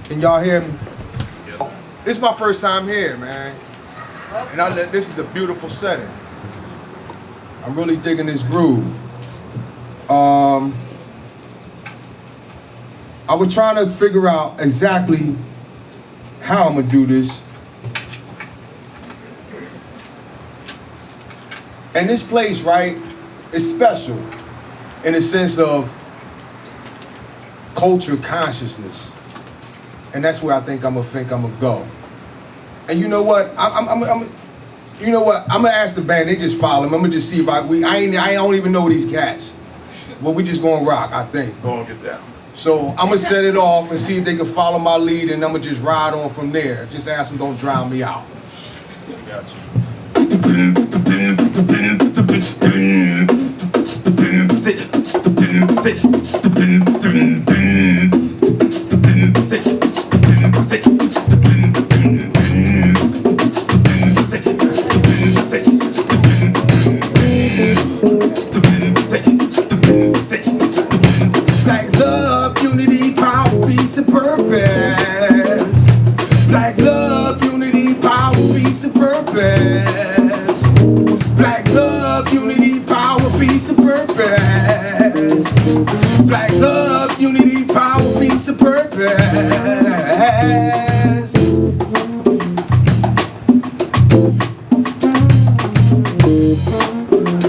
Can y'all hear me? This is my first time here, man. And this is a beautiful setting. I'm really digging this groove. I was trying to figure out exactly how I'm gonna do this. And this place, right, is special in the sense of culture consciousness. And that's where I think I'm gonna go. And you know what? You know what? I'm gonna ask the band. They just follow me. I'm gonna just see if I don't even know these cats. Well, we just gonna rock, I think. Go and get down. So I'm gonna set it off and see if they can follow my lead, and I'm gonna just ride on from there. Just ask them, don't drown me out. Got you. Black love, unity, power, peace, and purpose. Black love, unity, power, peace, and purpose. Black love, unity, power, peace, and purpose. Black love, unity, power, peace, and purpose.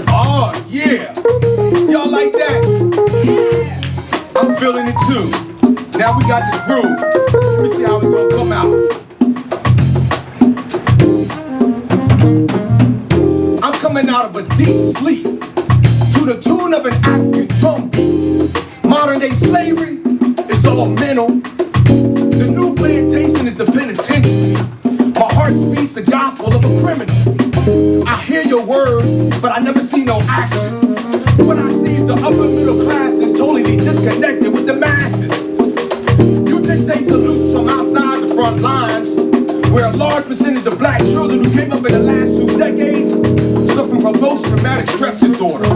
Oh, yeah. Y'all like that? I'm feeling it too. Now we got the groove. Let me see how it's gonna come out. I'm coming out of a deep sleep to the tune of an African drum beat. Modern day slavery is all mental. The new plantation is the penitentiary. My heart speaks the gospel of a criminal. I hear your words, but I never see no action. What I see is the upper middle classes totally disconnected with the masses. You dictate solutions from outside the front lines, where a large percentage of black children who came up in the last 2 decades suffering from post-traumatic stress disorder.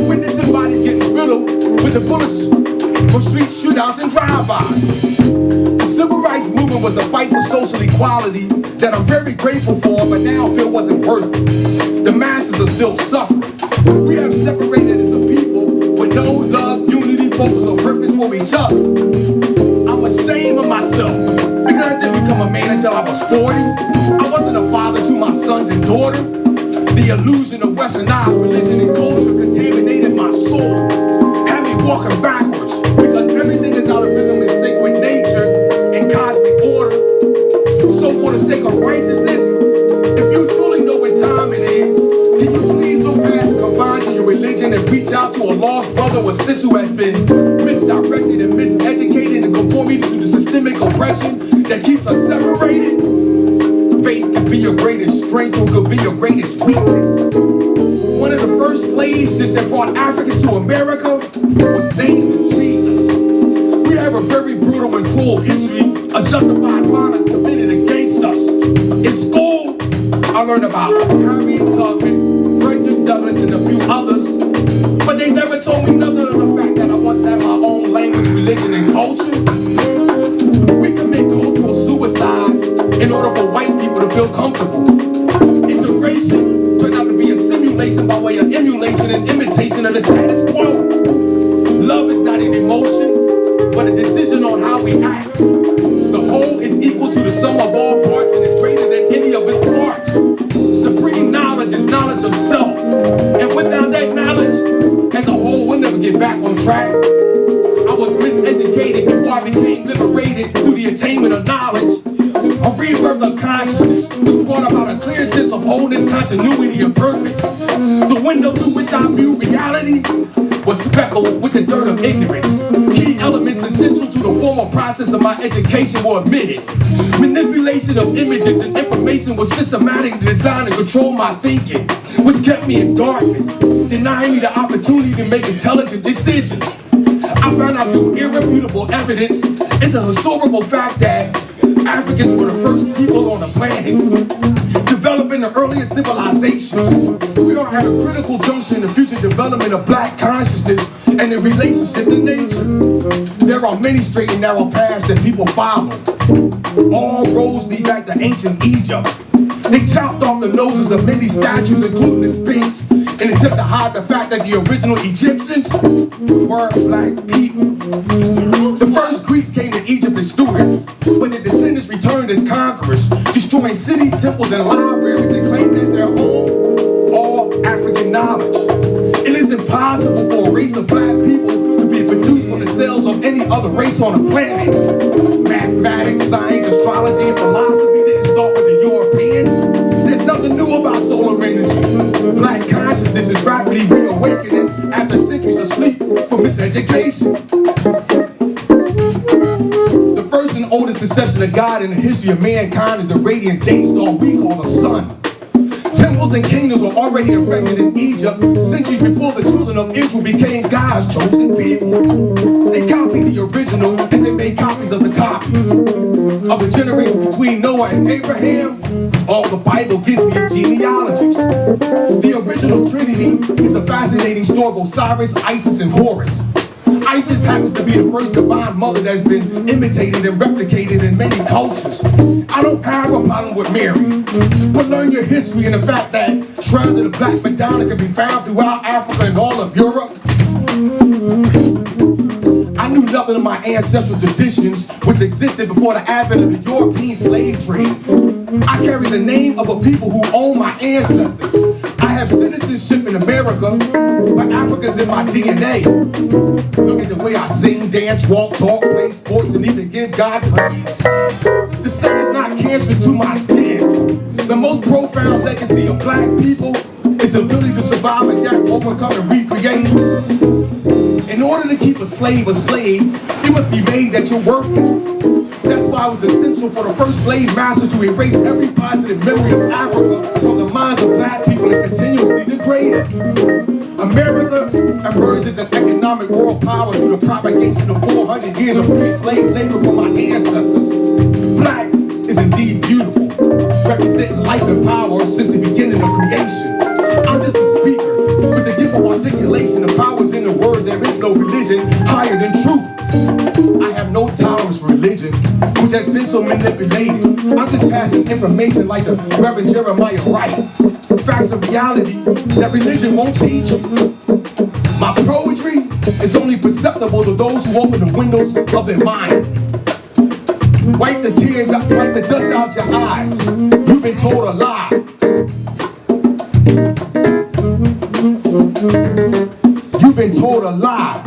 Witnessing bodies getting riddled with the bullets from street shootouts and drive-bys. The civil rights movement was a fight for social equality that I'm very grateful for, but now I feel wasn't worth it. The masses are still suffering. We have separated as a people with no love, unity, focus, or purpose for each other. I'm ashamed of myself because I didn't become a man until I was 40. I wasn't a father to my sons and daughter. The illusion of westernized religion and culture contaminated my soul, had me walking backwards because everything is out of rhythm and sync with nature and cosmic order. So for the sake of righteousness, if you truly know what time it is, can you please look past the confines of your religion and reach out to a lost brother or sister who has been misdirected and miseducated in conformity to the systemic oppression that keeps us separated? Faith could be your greatest strength or could be your greatest weakness. One of the first slaves that brought Africans to America was named Jesus. We have a very brutal and cruel history of justified violence committed against us. In school, I learned about Harriet Tubman, Frederick Douglass, and a few others, but they never told me nothing of the fact that I once had my own language, religion, and culture. We commit cultural suicide in order for white people to feel comfortable. Integration turned out to be a simulation by way of emulation and imitation of the status quo. Love is not an emotion, but a decision on how we act. The whole is equal to the sum of all parts and is greater than any of its parts. Supreme knowledge is knowledge of self. And without that knowledge, as a whole, we'll never get back on track. I was miseducated before I became liberated through the attainment of knowledge. A rebirth of consciousness was brought about a clear sense of wholeness, continuity, and purpose. The window through which I view reality was speckled with the dirt of ignorance. Key elements essential to the formal process of my education were omitted. Manipulation of images and information was systematically designed to control my thinking, which kept me in darkness, denying me the opportunity to make intelligent decisions. I found out through irrefutable evidence, it's a historical fact that Africans were the first people on the planet, developing the earliest civilizations. We are at a critical junction in the future development of black consciousness and the relationship to nature. There are many straight and narrow paths that people follow. All roads lead back to ancient Egypt. They chopped off the noses of many statues, including the Sphinx, in an attempt to hide the fact that the original Egyptians were black people. The first Greeks came to Egypt as students, but their descendants returned as conquerors, destroying cities, temples, and libraries and claimed as their own all African knowledge. It is impossible for a race of black people to be produced from the cells of any other race on the planet. Mathematics, science, astrology, and philosophy didn't start with the Europeans. There's nothing new about solar energy. Black consciousness is rapidly reawakening after centuries of sleep from miseducation. The first and oldest conception of God in the history of mankind is the radiant day star we call the sun. Temples and kingdoms were already erected in Egypt centuries before the children of Israel became God's chosen people. They copied the original and they made copies of the copies. Of the generation between Noah and Abraham, all the Bible gives me is genealogies. The original Trinity is a fascinating story of Osiris, Isis, and Horus. Isis happens to be the first divine mother that's been imitated and replicated in many cultures. I don't have a problem with Mary, but learn your history and the fact that shrines of the Black Madonna can be found throughout Africa and all of Europe. I knew nothing of my ancestral traditions, which existed before the advent of the European slave trade. I carry the name of a people who own my ancestors. I have citizenship in America, but Africa's in my DNA. Look at the way I sing, dance, walk, talk, play sports, and even give God praise. The sun is not cancerous to my skin. The most profound legacy of black people is the ability to survive and death, overcome, and recreate. In order to keep a slave, you must be made that you're worthless. That's why it was essential for the first slave masters to erase every positive memory of Africa from the minds of black people and continuously degrade us. America emerged as an economic world power through the propagation of 400 years of free slave labor from my ancestors. Black is indeed beautiful, representing life and power since the beginning of creation. I'm just a speaker with the gift of articulation. The power's in the word. There is no religion higher than truth. I have no tolerance for religion, which has been so manipulated. I'm just passing information like the Reverend Jeremiah Wright. Facts of reality that religion won't teach you. My poetry is only perceptible to those who open the windows of their mind. Wipe the tears out, wipe the dust out your eyes. You've been told a lie. You've been told a lie.